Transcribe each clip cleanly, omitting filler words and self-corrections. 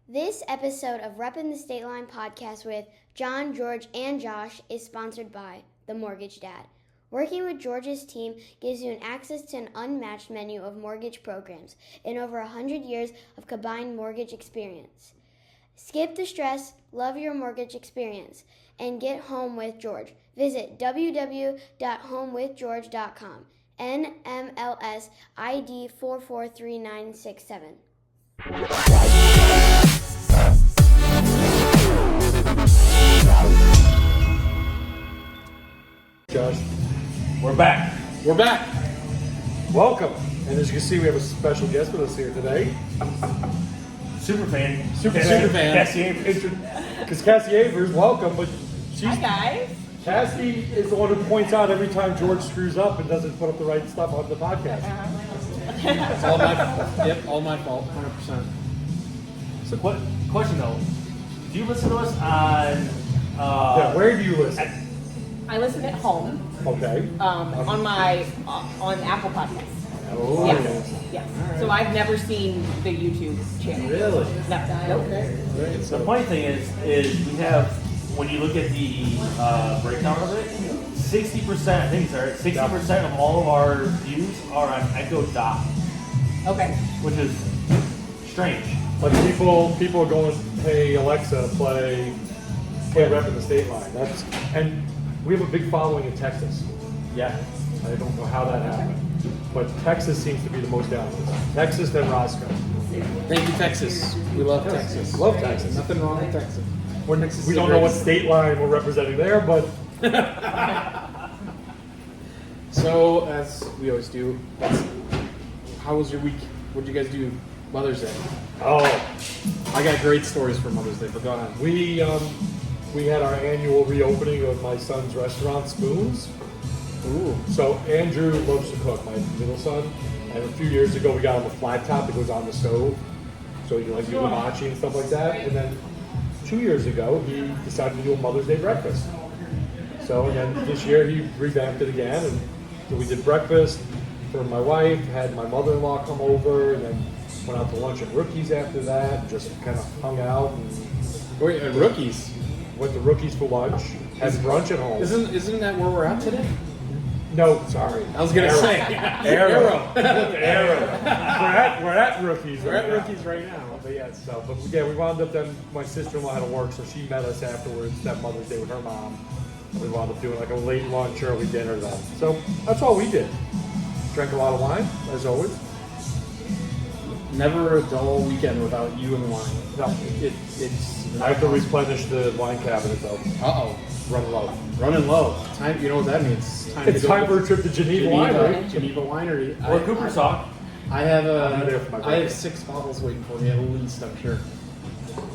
This episode of Reppin' the State Line podcast with John, George, and Josh is sponsored by The Mortgage Dad. Working with George's team gives you access to an unmatched menu of mortgage programs and over 100 years of combined mortgage experience. Skip the stress, love your mortgage experience, and get home with George. Visit www.homewithgeorge.com. NMLS ID 443967. Josh, we're back. Welcome. And as you can see, we have a special guest with us here today. Superfan. Cassie Avers. Because Cassie Avers, welcome. But Hi guys. Cassie is the one who points out every time George screws up and doesn't put up the right stuff on the podcast. It's all my fault. Yep, all my fault, 100%. So, question though, do you listen to us on? Where do you listen? I listen at home. Okay. On my on Apple Podcasts. Oh. Yes. Yes. Right. So I've never seen the YouTube channel. Really? No. Okay. Right. The funny thing is we have, when you look at the breakdown of it, 60%, I think, 60% of all of our views are on Echo Dot. Okay. Which is strange. Like people are going, hey Alexa, play Reppin' the State Line. And we have a big following in Texas. Yeah. I don't know how that happened, but Texas seems to be the most down. Texas, then Roscoe. Thank you, Texas. We love Texas. Love Texas. Nothing wrong with Texas. We don't know what state line we're representing there, but So, as we always do, how was your week? What did you guys do Mother's Day? oh, I got great stories for Mother's Day, but go ahead. we had our annual reopening of my son's restaurant, Spoons. Ooh. So Andrew loves to cook, my middle son, and a few years ago we got him a flat top that goes on the stove, so he can do hibachi and stuff like that. And then 2 years ago he decided to do a Mother's Day breakfast. So and then this year he revamped it again, and so we did breakfast for my wife, had my mother-in-law come over, and then went out to lunch at Rookies after that, just kind of hung out and Wait, Rookies? went to Rookies for lunch, had brunch at home. Isn't that where we're at today? No, sorry. I was gonna say Arrow. We're at Rookies. We're at Rookies right now. But we wound up then. My sister-in-law had to work, so she met us afterwards that Mother's Day with her mom. We wound up doing like a late lunch, early dinner then. So that's all we did. Drank a lot of wine, as always. Never a dull weekend without you and wine. No, It's. I have to replenish the wine cabinet though. Running low. Running low. Time. You know what that means? It's time for a trip to Geneva Winery. Geneva Winery. Or Cooper's Hawk. I have I'm there for my I have birthday. 6 bottles waiting for me at least, I'm sure.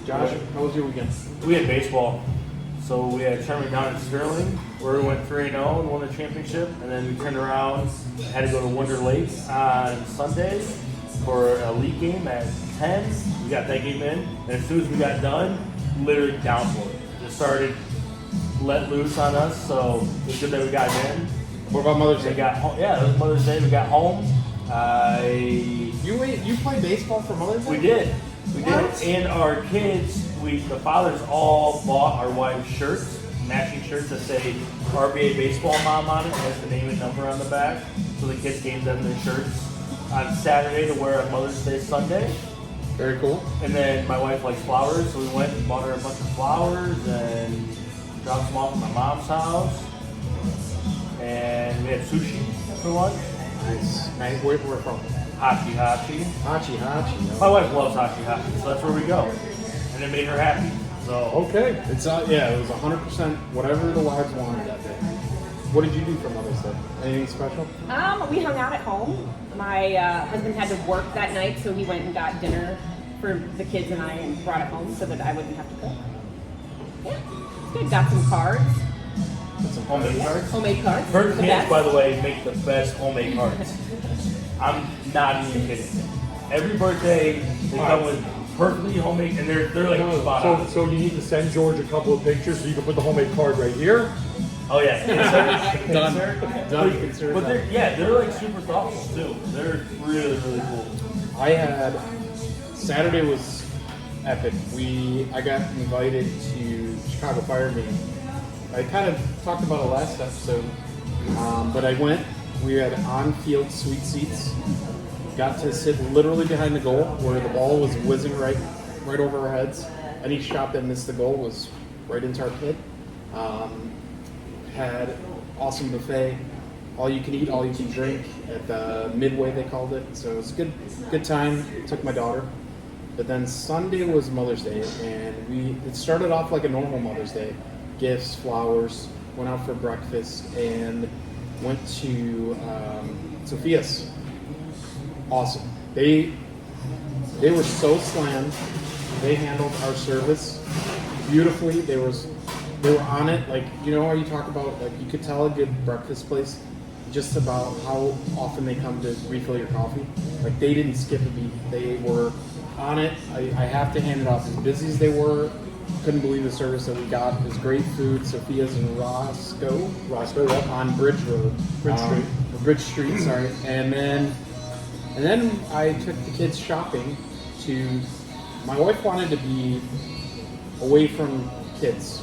Josh, how was your weekend? We had baseball. So we had a tournament down in Sterling where we went 3-0 and won the championship. And then we turned around, had to go to Wonder Lake on Sunday for a league game at 10. We got that game in. And as soon as we got done, literally downpour. Just started let loose on us. So it's good that we got in. What about Mother's We Day? got home. Yeah, it was Mother's Day. We got home. You play baseball for Mother's Day? We did. We What? did. And our kids, the fathers all bought our wives shirts, matching shirts that say RBA Baseball Mom on it. It has the name and number on the back. So the kids gave them their shirts on Saturday to wear on Mother's Day Sunday. Very cool. And then my wife likes flowers, so we went and bought her a bunch of flowers and dropped them off at my mom's house. And we had sushi for lunch. Nice. Where from? Hachi Hachi. Hachi. My wife loves Hachi Hachi, so that's where we go. And it made her happy. So Okay. It's it was 100% whatever the wives wanted that day. What did you do for Mother's Day? Anything special? We hung out at home. My husband had to work that night, so he went and got dinner for the kids and I and brought it home so that I wouldn't have to cook. Yeah, it's good. Got some cards. some homemade cards. Homemade cards. Burger the Kings, best. by the way, make the best homemade cards. I'm not even kidding. Every birthday, they come with perfectly homemade, and they're like spot on. So you need to send George a couple of pictures so you can put the homemade card right here. Oh yeah, Done. Done. But they're like super thoughtful too. They're really really cool. I had Saturday was epic. I got invited to Chicago Fire game. I kind of talked about it last episode, but I went. We had on-field suite seats. Got to sit literally behind the goal where the ball was whizzing right over our heads. Any shot that missed the goal was right into our pit. Had awesome buffet, all you can eat, all you can drink at the Midway they called it. So it was a good time. Took my daughter. But then Sunday was Mother's Day, and it started off like a normal Mother's Day. Gifts, flowers, went out for breakfast, and went to Sophia's. Awesome. They were so slammed. They handled our service beautifully. They were on it. Like, you know how you talk about, like, you could tell a good breakfast place just about how often they come to refill your coffee. Like, they didn't skip a beat. They were on it. I have to hand it off. As busy as they were, couldn't believe the service that we got. It was great food. Sophia's in Roscoe, yep, on Bridge Road. Bridge Street, sorry. And then I took the kids shopping my wife wanted to be away from kids.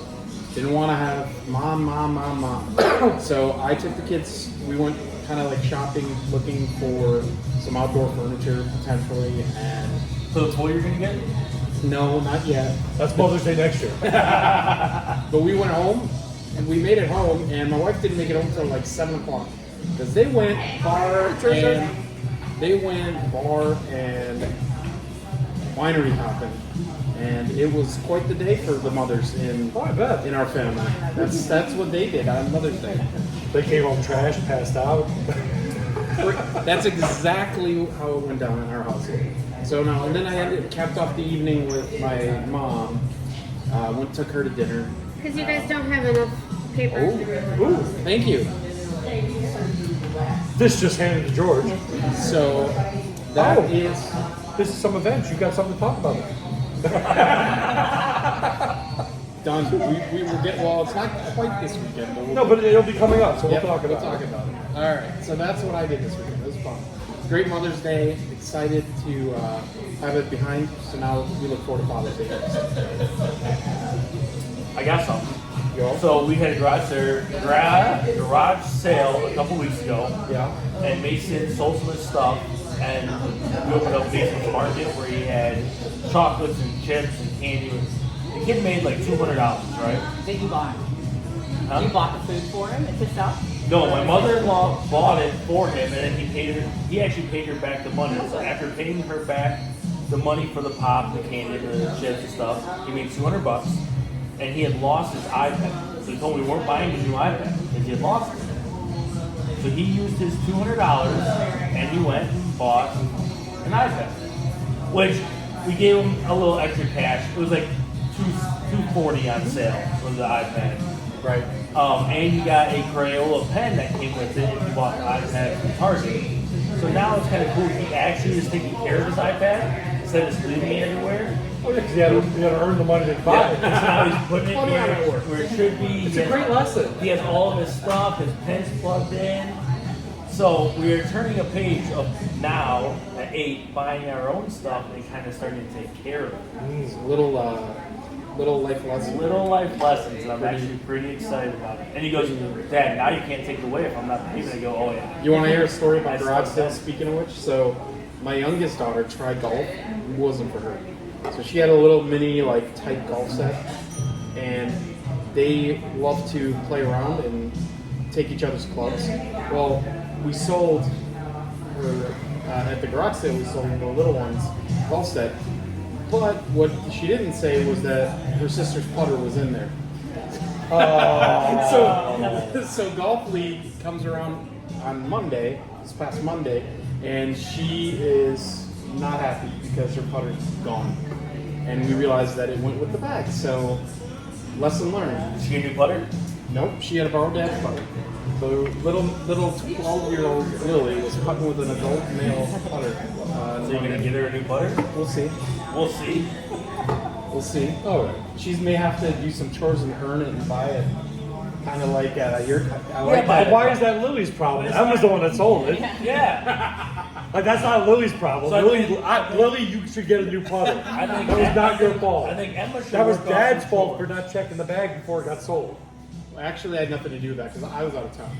Didn't want to have mom. So I took the kids, we went kind of like shopping, looking for some outdoor furniture potentially, and... So that's what you're going to get? No, not yet. That's Mother's Day next year. But we went home, and we made it home, and my wife didn't make it home until like 7 o'clock. Because they went bar and winery hopping. And it was quite the day for the mothers in our family. That's what they did on Mother's Day. They came home trashed, passed out. That's exactly how it went down in our house. So now, and then I capped off the evening with my mom. Took her to dinner. Because you guys don't have enough paper. Ooh. Thank you. This just handed to George. So this is some events. You got something to talk about. Done. We will get. Well, it's not quite this weekend. But it'll be coming up, so we'll talk about it. All right. So that's what I did this weekend. It was fun. Great Mother's Day. Excited to have it behind. So now we look forward to Father's Day. I got something. So we had a garage sale a couple weeks ago. Yeah. And Mason sold some of his stuff, and we opened up Mason's Market where he had chocolates and chips and candy. The kid made like $200, right? That you bought. Huh? You bought the food for him and himself? No, my mother-in-law bought it for him, and then he actually paid her back the money. So after paying her back the money for the pop, the candy, the chips and stuff, he made $200, and he had lost his iPad. So he told me we weren't buying a new iPad because he had lost it. So he used his $200 and he went and bought an iPad, which we gave him a little extra cash. It was like $240 on sale for the iPad. Right. And you got a Crayola pen that came with it if you bought the iPad from Target. So now it's kind of cool. He actually is taking care of his iPad instead of just leaving it everywhere. Oh, yeah, because you had to earn the money to buy it. So now he's putting it where it should be. It's a great lesson. He has all of his stuff, his pen's plugged in. So we're turning a page of now at 8, buying our own stuff and kind of starting to take care of it. It's a little life lesson. Little life lessons, and I'm actually pretty excited about it. And he goes, Dad, now you can't take it away if I'm not paying. I go, oh yeah. You want to hear a story about garage sales, speaking of which? So my youngest daughter tried golf. It wasn't for her. So she had a little mini, like, tight golf set. And they love to play around and take each other's clubs. Well, we sold her, at the garage sale, we sold the little one's golf set. But what she didn't say was that her sister's putter was in there. So Golf League comes around on Monday, this past Monday, and she is not happy because her putter's gone. And we realized that it went with the bag. So, lesson learned. Did she get a new putter? Nope, she had a borrowed dad's putter. The little 12-year-old Lily was putting with an adult male putter. So you're going to get her a new putter? We'll see. We'll see. We'll see. Oh, she may have to do some chores and earn it and buy it. Kind of like your. I like that. Why is that Lily's problem? I was the one that sold it. Yeah. That's not Lily's problem. So I Lily, think- Lily, you should get a new putter. I think That was not your fault. I think Emma should That was work on Dad's some fault for chores. not checking the bag before it got sold. Actually, I had nothing to do with that because I was out of town.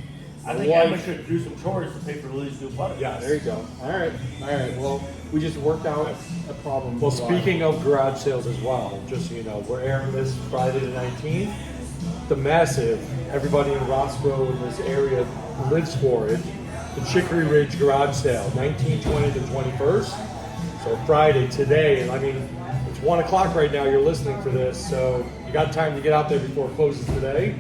I think wife- Emma should do some chores to pay for Lily's new putter. Yes. There you go. All right. Well, we just worked out a problem. Well, speaking of garage sales as well, just so you know, we're airing this Friday the 19th. The massive, everybody in Roscoe in this area lives for it, the Chicory Ridge garage sale, 19th, 20th, and 21st. So Friday, today, and I mean, it's 1 o'clock right now, you're listening to this, so you got time to get out there before it closes today.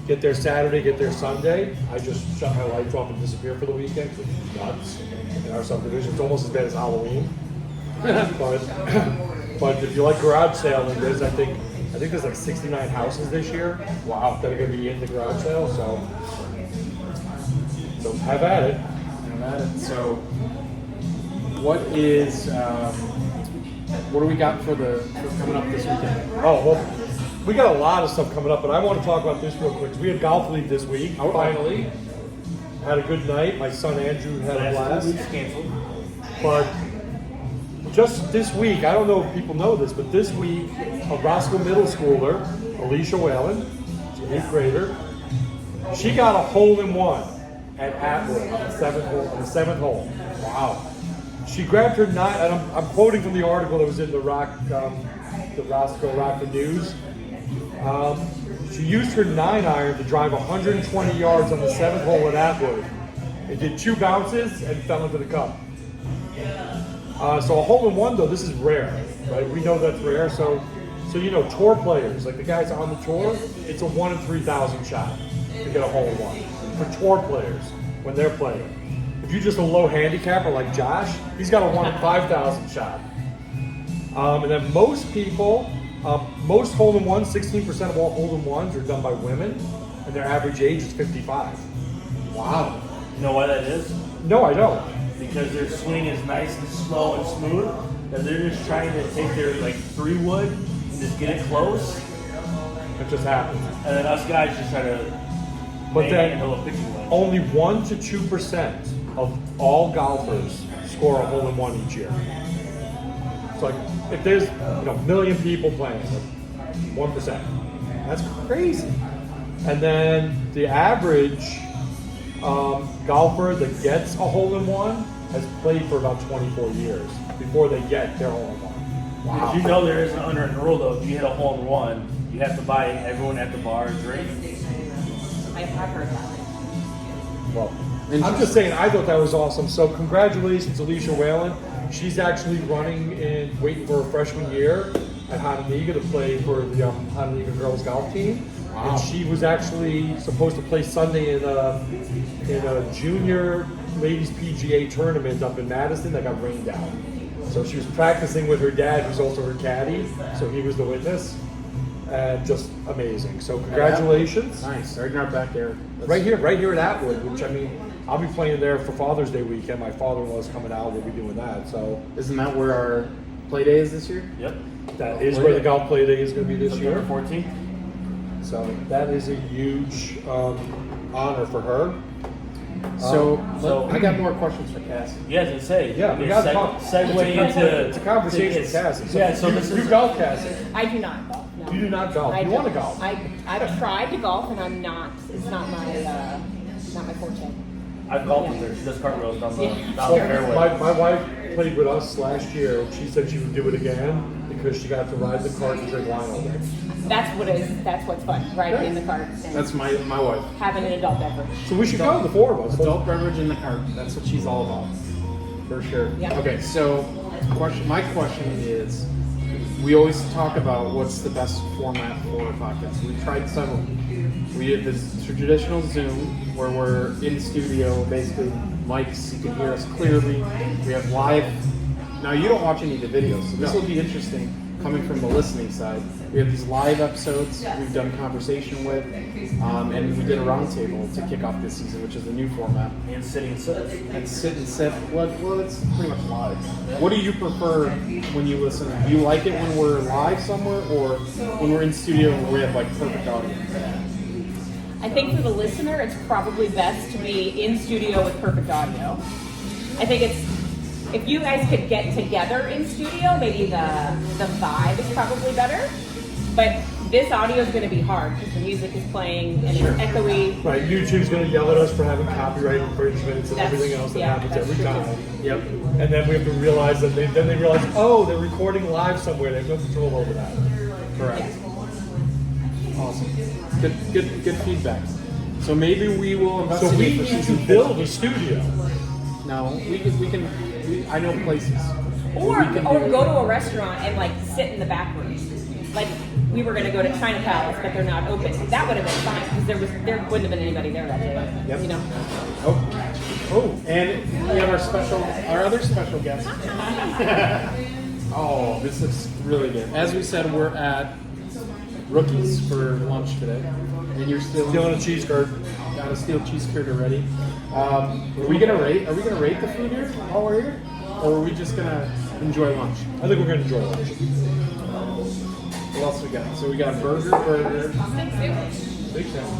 Get there Saturday, get there Sunday. I just shut my lights off and disappear for the weekend because it's nuts in our subdivision. It's almost as bad as Halloween. but if you like garage sale, and there's I think there's like 69 houses this year. Wow, that are going to be in the garage sale. So have at it. So, what do we got for coming up this weekend? Oh well, we got a lot of stuff coming up, but I want to talk about this real quick. We had golf league this week. Oh, finally, had a good night. My son Andrew had a Last blast. 2 weeks canceled. But just this week, I don't know if people know this, but this week, a Roscoe middle schooler, Alicia, Wallin, she's an 8th grader, she got a hole-in-one at Atwood on the 7th hole. Wow. She grabbed her 9, and I'm quoting from the article that was in the Roscoe Rockford News. She used her 9-iron to drive 120 yards on the 7th hole at Atwood. It did 2 bounces and fell into the cup. So a hole-in-one, though, this is rare, right? We know that's rare. So you know, tour players, like the guys on the tour, it's a 1 in 3,000 shot to get a hole-in-one. For tour players, when they're playing. If you're just a low handicapper like Josh, he's got a 1 in 5,000 shot. And then most people, most hole-in-ones, 16% of all hole-in-ones are done by women, and their average age is 55. Wow. You know why that is? No, I don't. Because their swing is nice and slow and smooth, that they're just trying to take their 3-wood and just get it close, It just happens. and then us guys just try to But then handle a pitching wedge. only 1 to 2% of all golfers score a hole-in-one each year. So if there's a million people playing, 1%. That's crazy. And then the average golfer that gets a hole-in-one has played for about 24 years before they get their hole-in-one. Wow. Did you know there is an unwritten rule though? If you hit a hole-in-one, you have to buy everyone at the bar a drink. I have heard that. Well, I'm just saying, I thought that was awesome. So congratulations, Alicia Whalen. She's actually waiting for her freshman year at Hononegah to play for the Hononegah girls golf team. Wow. And she was actually supposed to play Sunday in a junior ladies PGA tournament up in Madison that got rained out. So she was practicing with her dad, who's also her caddy. So he was the witness. And just amazing. So congratulations. Nice. Right in our back there. Right here at Atwood, which I mean, I'll be playing there for Father's Day weekend. My father-in-law's coming out. We'll be doing that. So Isn't that where our play day is this year? Yep. that is where the golf play day is going to be this September year. 14th. So that is a huge honor for her. So So- I got more questions for Cassie. Yeah, as I say, Yeah, we got to talk. segue into It's a conversation with Cassie. Yeah, so this you is golf, Cassie. I do not golf. No. You do not golf. You want to golf. I've tried to golf, and I'm not. It's not my forte. I've golfed with her. She does cartwheels down the So fairway. my wife played with us last year, and she said she would do it again because she got to ride the cart and drink wine all day. That's what's fun. Riding in the cart and That's my wife. having an adult beverage. So we should go, the 4 of us. Adult beverage in the cart. That's what she's all about. For sure. Yeah. Okay, so my question is, we always talk about what's the best format for a podcast. We've tried several. We have this traditional Zoom where we're in studio, basically mics, you can hear us clearly. We have live. Now you don't watch any of the videos, so this will be interesting coming from the listening side. We have these live episodes we've done conversation with, and we did a roundtable to kick off this season, which is a new format. And sitting and sit. And sit and sip. Well, it's pretty much live. What do you prefer when you listen? Do you like it when we're live somewhere, or when we're in studio and we have like perfect audio? I think for the listener, it's probably best to be in studio with perfect audio. I think it's If you guys could get together in studio, maybe the vibe is probably better. But this audio is going to be hard because the music is playing and it's echoey. Right, YouTube's going to yell at us for having copyright infringements and everything else that happens that's every true. time. Yep. And then we have to realize that then they realize, oh, they're recording live somewhere. They have no control over that. Correct. Awesome. Good feedback. So maybe we will So we investigate for need to season build a studio. No, we can. I know places. Or We can do- go to a restaurant and like sit in the back room. Like we were gonna go to China Palace, but they're not open. That would have been fine because there wouldn't have been anybody there that day. Yep. You know. Oh, and we have our other special guest. Oh, this looks really good. As we said, we're at Rookies for lunch today, and you're still Still in a cheese curd. got a steel cheese curd already. Are we gonna rate the food here while we're here, or are we just gonna enjoy lunch? I think we're going to enjoy lunch. What else we got? So we got burger, Steak sandwich.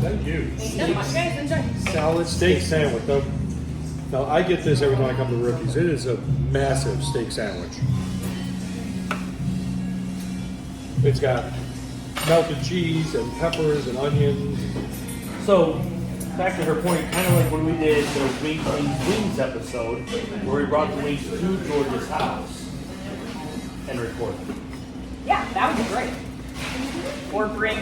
Thank you. Guys, enjoy. Salad, steak sandwich. Now, I get this every time I come to Rookies. It is a massive steak sandwich. It's got melted cheese and peppers and onions. So, back to her point, kind of like when we did the Wings episode, where we brought the wings to George's house and recorded. Yeah, that would be great. Or bring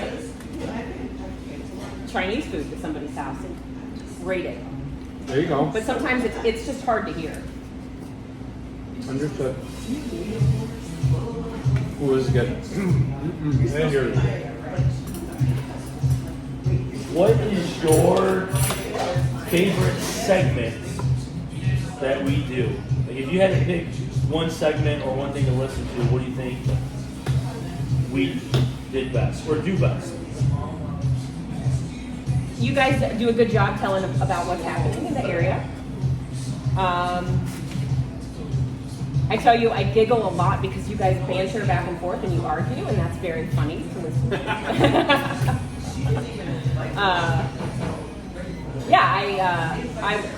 Chinese food to somebody's house and rate it. There you go. But sometimes it's just hard to hear. Understood. Ooh, this is good. And yours. What is your favorite segment that we do? Like if you had to pick one segment or one thing to listen to, what do you think we did best or do best? You guys do a good job telling about what's happening in the area. I tell you, I giggle a lot because you guys banter back and forth and you argue, and that's very funny to listen to.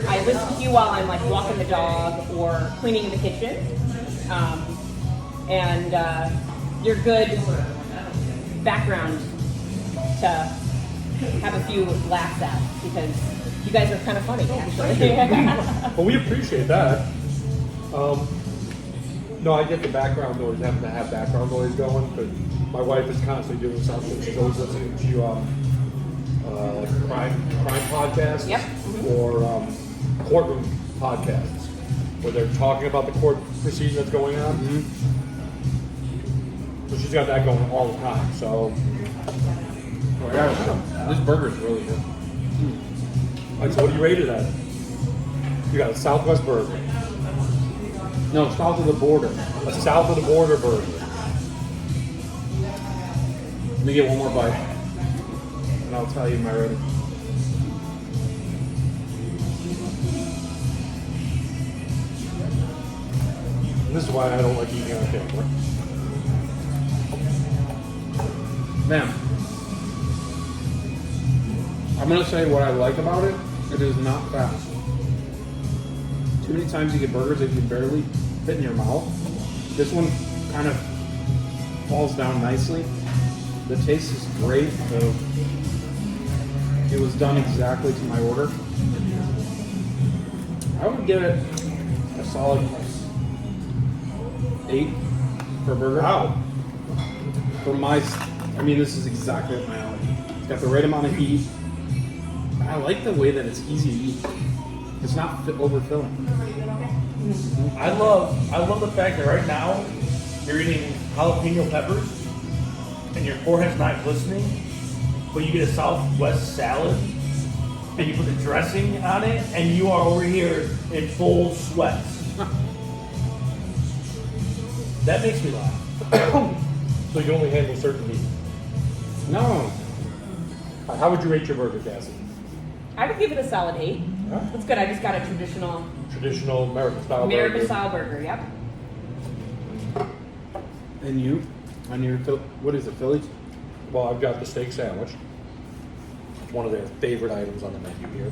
I listen to you while I'm like walking the dog or cleaning the kitchen, and you're good background to have a few laughs at because you guys are kind of funny, actually. Well, we appreciate that. No, I get the background noise, having to have background noise going, but my wife is constantly doing something. She's always listening to like crime podcasts Yep. or courtroom podcasts where they're talking about the court proceeding that's going on. So she's got that going all the time. So Oh, yeah, this burger's really good. all right, so what do you rate it at? You got a Southwest burger, No, south of the border. a south of the border burger. Let me get one more bite, and I'll tell you my rating. This is why I don't like eating on camera. Man, I'm gonna say what I like about it. It is not fast. Too many times you get burgers that you can barely fit in your mouth. This one kind of falls down nicely. The taste is great. It was done exactly to my order. I would give it a solid 8 for a burger. Wow. I mean, this is exactly up my alley. It's got the right amount of heat. I like the way that it's easy to eat. It's not overfilling. I love the fact that right now you're eating jalapeno peppers and your forehead's not glistening, but you get a Southwest salad and you put the dressing on it and you are over here in full sweats. That makes me laugh. So you only handle certain meat. No. How would you rate your burger, Cassie? I would give it a solid 8. Huh? That's good. I just got a traditional Traditional American style American burger. style burger. Yep. And you? On your, what is it, Philly? Well, I've got the steak sandwich. It's one of their favorite items on the menu here,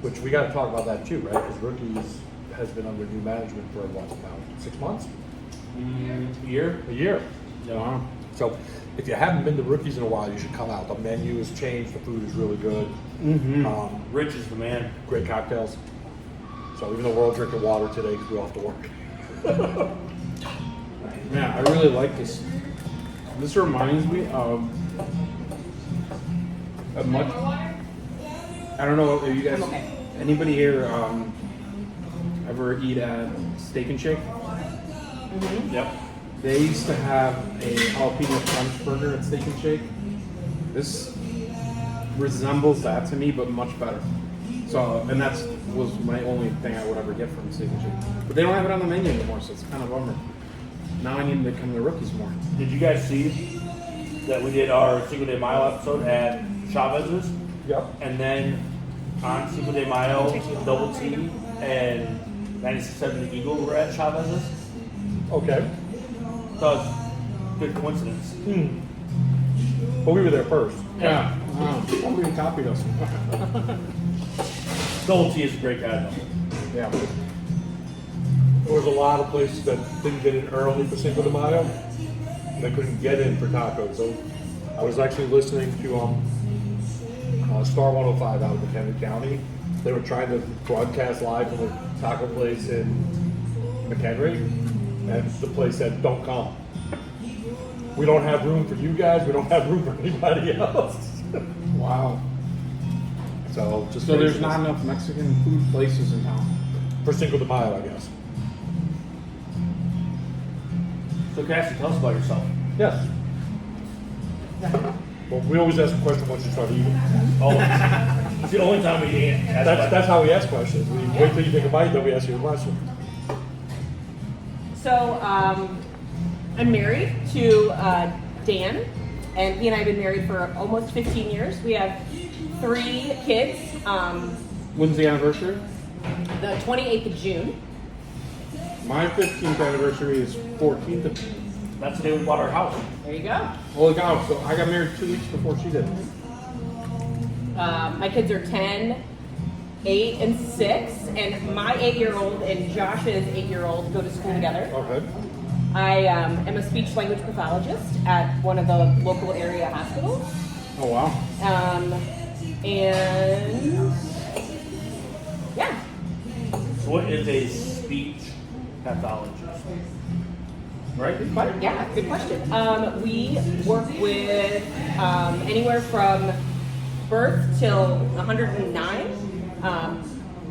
which we got to talk about that too, right? Because Rookies has been under new management for what, about 6 months? Year? A year. Wow. So if you haven't been to Rookies in a while, you should come out. The menu has changed. The food is really good. Rich is the man. Great cocktails. So even though we're all drinking water today because we're off to work. Man, I really like this. This reminds me of a much. I don't know if you guys, anybody here ever eat at Steak and Shake? Yep. They used to have a jalapeno crunch burger at Steak and Shake. This resembles that to me, but much better. So, and that was my only thing I would ever get from Steak and Shake. But they don't have it on the menu anymore, so it's kind of a bummer. Now I need to come to Rookies more. Did you guys see that we did our Cinco de Mayo episode at Chavez's? Yep. And then on Cinco de Mayo, Double T and 96.7 The Eagle were at Chavez's. Okay. So it's good coincidence. But we were there first. Yeah. Somebody copied us. Double T is a great guy though. Yeah. There was a lot of places that didn't get in early for Cinco de Mayo. They couldn't get in for tacos. So I was actually listening to Star 105 out of McHenry County. They were trying to broadcast live from a taco place in McHenry, and the place said, "Don't come. We don't have room for you guys. We don't have room for anybody else." Wow. So just So there's craziness. not enough Mexican food places in town. For Cinco de Mayo, I guess. So Cassie, tell us about yourself. Yes. Well, we always ask a question once you start eating. Oh, it's the only time we eat. That's how we ask questions. We wait till you take a bite, then we ask you a question. So I'm married to Dan, and he and I have been married for almost 15 years. We have 3 kids. When's the anniversary? The 28th of June. My 15th anniversary is 14th of June. That's the day we bought our house. There you go. Holy cow, so I got married 2 weeks before she did. My kids are 10, 8, and 6, and my 8-year-old and Josh's 8-year-old go to school together. Okay. I am a speech language pathologist at one of the local area hospitals. Oh wow. And yeah. So what is a speech pathologist? Right? Yeah, good question. We work with anywhere from birth till 109,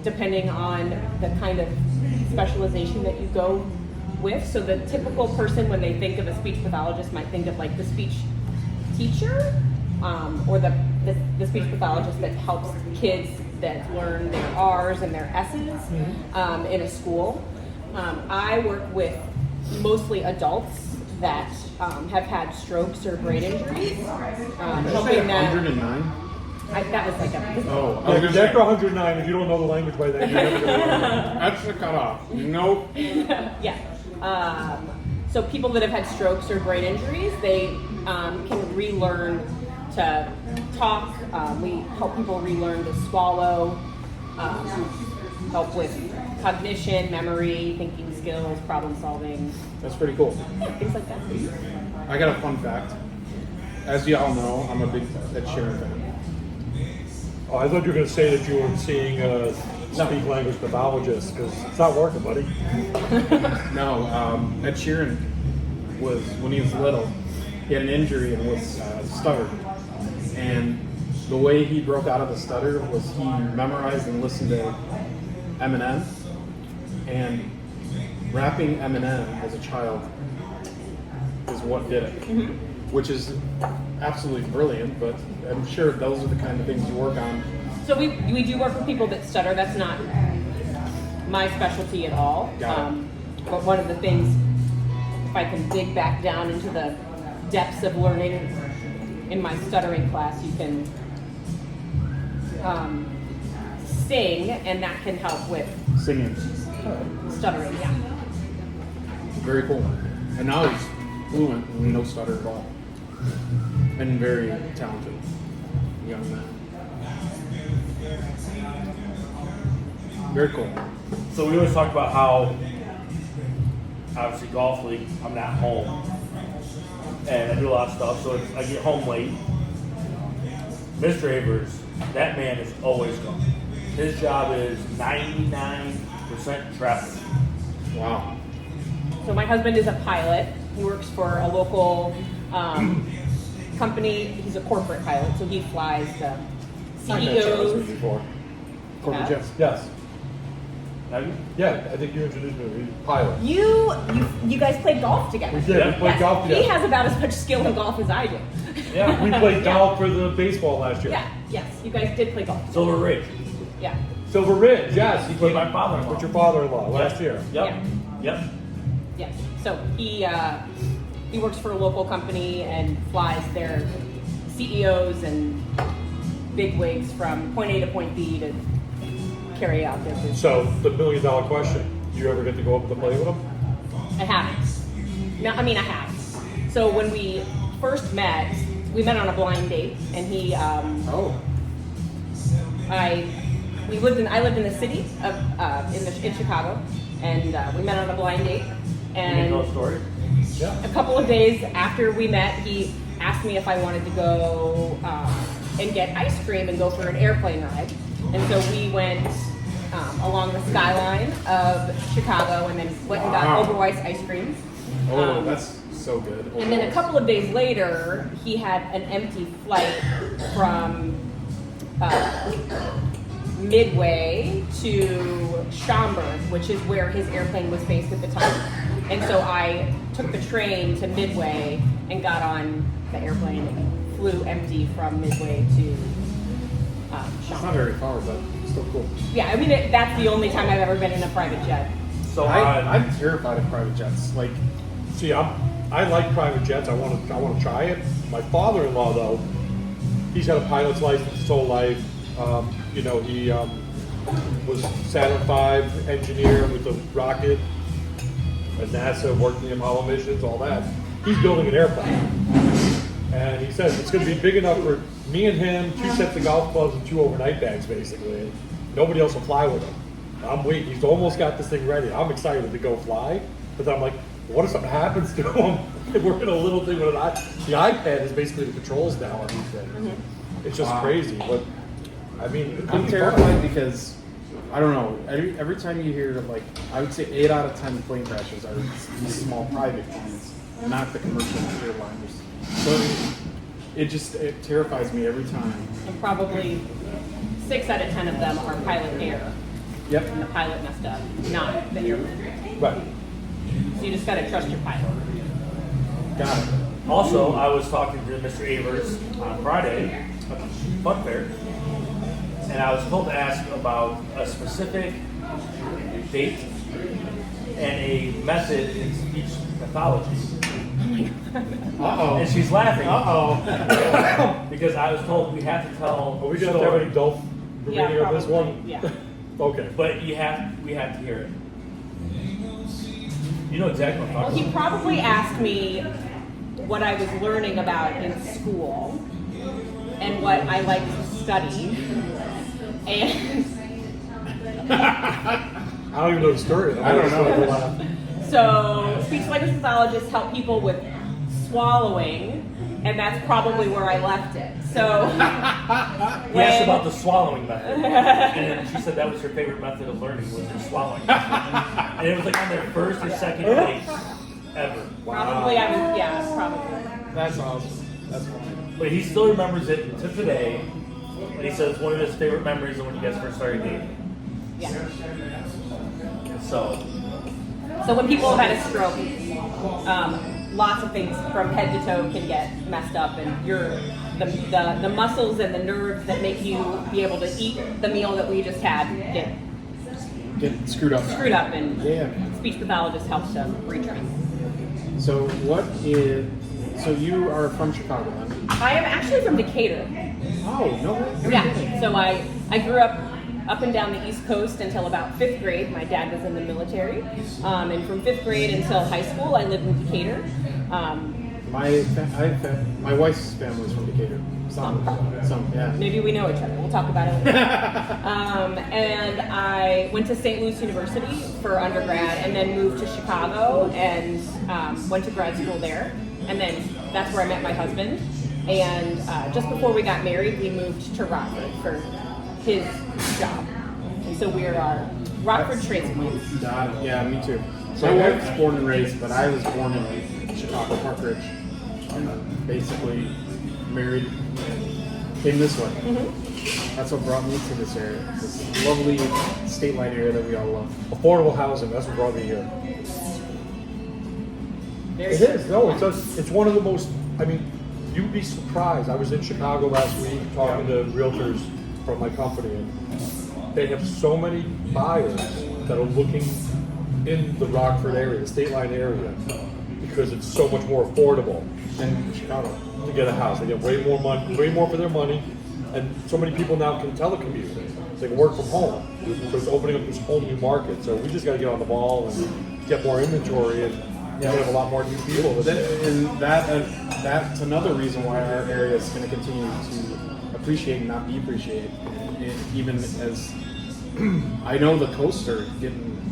depending on the kind of specialization that you go with. So the typical person, when they think of a speech pathologist, might think of like the speech teacher, or the speech pathologist that helps kids that learn their R's and their S's in a school. I work with mostly adults that have had strokes or brain injuries, helping them. 109? That was like a. Oh, I Yeah, was because gonna after 109, if you don't know the language by then, you're never going to learn it. That's the cutoff. Nope. Yeah. So people that have had strokes or brain injuries, they can relearn to talk. We help people relearn to swallow. Help with cognition, memory, thinking skills, problem solving. That's pretty cool. Yeah, things like that. I got a fun fact. As you all know, I'm a big Ed Sheeran fan. Oh, I thought you were going to say that you were seeing a speak language pathologist, because it's not working, buddy. No, Ed Sheeran was, when he was little, he had an injury and was stuttered. And the way he broke out of the stutter was he memorized and listened to Eminem. And rapping Eminem as a child is what did it. Which is absolutely brilliant, but I'm sure those are the kind of things you work on. So we do work with people that stutter. That's not my specialty at all. Got it. But one of the things, if I can dig back down into the depths of learning in my stuttering class, you can sing, and that can help with Singing. stuttering. Yeah. Very cool. And now he's fluent and no stutter at all. And very talented young man. Very cool. So we always talk about how, obviously, golf league, I'm not home. And I do a lot of stuff, so I get home late. Mr. Avers, that man is always gone. His job is 99% traffic. Wow. So my husband is a pilot. He works for a local company. He's a corporate pilot, so he flies the I met Charles CEOs. before. Corporate Yeah. jets. Yes. Have you? Yeah, I think you introduced me. He's a pilot. You guys played golf together. We did. We played golf He together. has about as much skill in golf as I do. Yeah. We played golf for the baseball last year. Yeah. Yes. You guys did play golf. Silver Ridge. Yeah. Silver Ridge, yes. With my father-in-law. With your father-in-law last year. Yep. Yeah. Yep. Yes. So he works for a local company and flies their CEOs and bigwigs from point A to point B to carry out their business. So, the $1 million question. Do you ever get to go up to play with him? I haven't. No, I mean I have. So when we first met, we met on a blind date, and he, Oh. I lived in the city of in Chicago, and we met on a blind date. You And know a story? Yeah. a couple of days after we met, he asked me if I wanted to go and get ice cream and go for an airplane ride. And so we went along the skyline of Chicago and then went and got Wow. Oberweis ice cream. Oh, that's so good. And then a couple of days later, he had an empty flight from Midway to Schaumburg, which is where his airplane was based at the time. And so I took the train to Midway and got on the airplane and flew empty from Midway to It's not Schaumburg. very far, but still cool. Yeah, I mean, that's the only time I've ever been in a private jet. So I'm terrified of private jets. Like, See, I like private jets. I want to try it. My father-in-law, though, he's got a pilot's license his whole life. You know, he was Saturn V engineer with the rocket at NASA, worked in the Apollo missions, all that. He's building an airplane, and he says it's going to be big enough for me and him, 2 sets of golf clubs, and 2 overnight bags, basically. And nobody else will fly with him. I'm waiting. He's almost got this thing ready. I'm excited to go fly, but then I'm like, what if something happens to him? We're in a little thing with the iPad is basically the controls now on these things. It's just Wow. crazy, but I mean, it could I'm be terrified fun. because, I don't know, every time you hear, like, I would say 8 out of 10 plane crashes are these small private planes, not the commercial airliners. So it terrifies me every time. And probably 6 out of 10 of them are pilot error. Yep. And the pilot messed up, not the airplane. Right. So you just gotta trust your pilot. Got it. Also, I was talking to Mr. Avers on Friday at the Fun Fair, and I was told to ask about a specific date and a method in speech pathology. Uh-oh. And she's laughing Uh-oh. because I was told we have to tell Are we going to story, have any Dolph Yeah, reading of this probably, one? yeah. Okay. but we have to hear it. You know exactly what I'm Well, talking he about. probably asked me what I was learning about in school and what I like to study. And I don't even know the story. I don't know. so speech language pathologists help people with swallowing, and that's probably where I left it. So He asked about the swallowing method, and she said that was her favorite method of learning was the swallowing method. And it was like on their first or second date ever. probably I was, yeah, probably. That's awesome. That's funny. But he still remembers it to today, and he says one of his favorite memories of when you guys first started dating. Yeah. So, So when people have had a stroke, lots of things from head to toe can get messed up, and the muscles and the nerves that make you be able to eat the meal that we just had Get screwed up. screwed up, and Yeah. speech pathologist helps to retrain. So so you are from Chicago then? I am actually from Decatur. Oh, no way. Yeah. So I grew up and down the East Coast until about 5th grade. My dad was in the military, and from 5th grade until high school, I lived in Decatur. My wife's family's from Decatur. Some, yeah. Maybe we know each other. We'll talk about it later. And I went to St. Louis University for undergrad and then moved to Chicago and went to grad school there. And then that's where I met my husband. And just before we got married, we moved to Rockford for his job. And so we are Rockford transplants. Yeah, me too. So my wife's born and raised, but I was born in Chicago, Park Ridge. Basically married, came this way. Mm-hmm. That's what brought me to this area. This lovely state line area that we all love. Affordable housing, that's what brought me here. It is. No, it's one of the most, I mean, you'd be surprised. I was in Chicago last week talking to realtors from my company, and they have so many buyers that are looking in the Rockford area, the state line area, because it's so much more affordable than Chicago to get a house. They get way more money, way more for their money, and so many people now can telecommute. They can work from home. So it's opening up this whole new market. So we just got to get on the ball and get more inventory, and we have a lot more new people. And that's another reason why our area is going to continue to appreciate and not depreciate. And even as I know the coasts are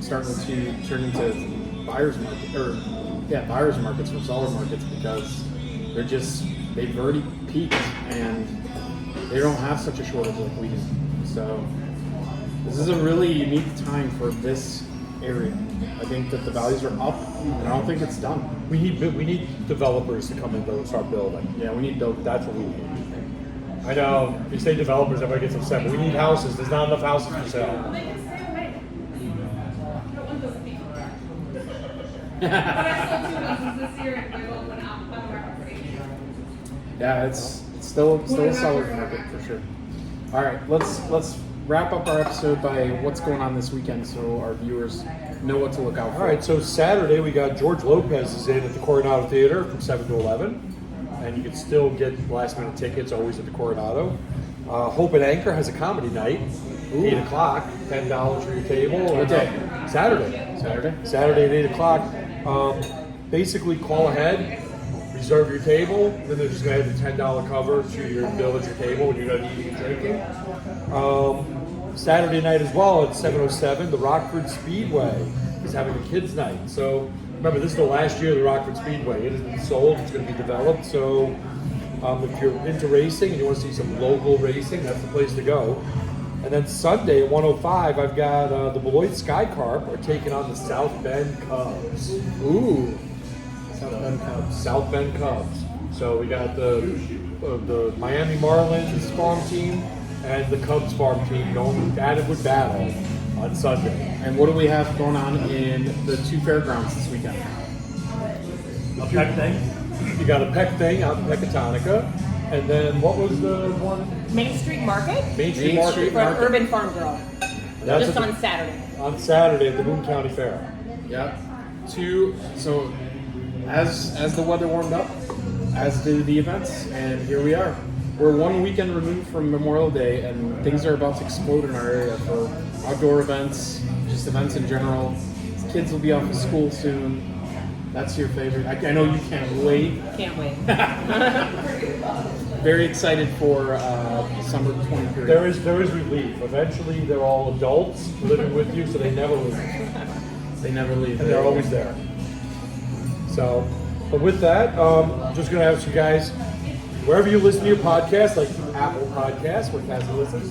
starting to turn into buyers markets from seller markets, because they've already peaked and they don't have such a shortage like we do. So this is a really unique time for this area. I think that the values are up, and I don't think it's done. We need developers to come in and start building. Yeah, we need build. That's what we need. I know, if you say developers, everybody gets upset, but we need houses. There's not enough houses for sale. Yeah, it's still a solid market for sure. All right, let's wrap up our episode by what's going on this weekend, so our viewers know what to look out for. All right, so Saturday we got George Lopez is in at the Coronado Theater from 7 to 11, and you can still get last-minute tickets always at the Coronado. Hope and Anchor has a comedy night, 8 o'clock, $10 for your table. What day? Saturday at 8 o'clock. Basically, call ahead, reserve your table, then they're just going to add the $10 cover to your bill at your table when you're done eating and drinking. Saturday night as well at 7:07, the Rockford Speedway is having a kids' night. So remember, this is the last year of the Rockford Speedway. It has been sold, it's going to be developed. So if you're into racing and you want to see some local racing, that's the place to go. And then Sunday at 1:05, I've got the Beloit Skycarp are taking on the South Bend Cubs. Ooh. South Bend Cubs. So we got the Miami Marlins farm team and the Cubs farm team going at it with battle on Sunday. And what do we have going on in the two fairgrounds this weekend? A peck thing. You got a peck thing out in Pecatonica, and then what was the one? Main Street Market Main Street Market. for Urban Farm Girl. That's Just at on Saturday. On Saturday at the Boone County Fair. Yep. So as the weather warmed up, as did the events, and here we are. We're one weekend removed from Memorial Day, and things are about to explode in our area for outdoor events, just events in general. Kids will be off of school soon. That's your favorite. I know you can't wait. Can't wait. Very excited for summer 23. There is relief. Eventually, they're all adults living with you, so they never leave. They never leave. And they're always there. So, but with that, I'm just going to ask you guys, wherever you listen to your podcast, like Apple Podcasts, where Cassie listens,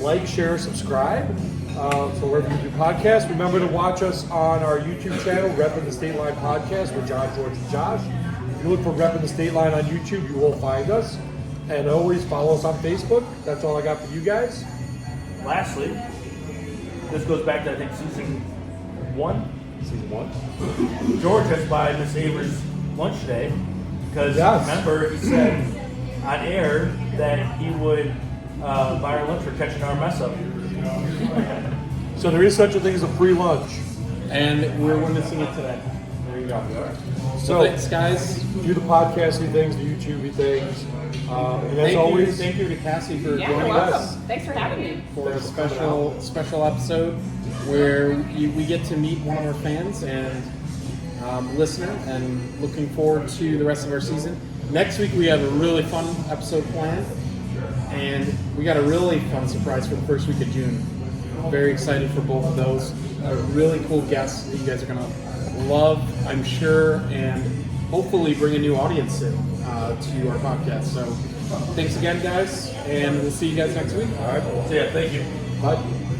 like, share, subscribe. So wherever you do podcasts, remember to watch us on our YouTube channel, Reppin' the State Line Podcast with John, George, and Josh. If you look for Reppin' the State Line on YouTube, you will find us. And always follow us on Facebook. That's all I got for you guys. Lastly, this goes back to, I think, season 1. Season 1. George has by Miss Avers' lunch today because remember he said on air that he would buy our lunch for catching our mess up. So there is such a thing as a free lunch. And we're witnessing it today. There you go. So thanks, guys. Do the podcasting things, the YouTubey things. And as always, thank you to Cassie for Yeah, joining you're welcome. us Thanks for having me. for a special episode where we get to meet one of our fans and listener, and looking forward to the rest of our season. Next week we have a really fun episode planned, and we got a really fun surprise for the first week of June. Very excited for both of those. A really cool guests that you guys are going to love, I'm sure, and hopefully bring a new audience in to our podcast. So thanks again, guys, and we'll see you guys next week. All right. So yeah, thank you. Bye.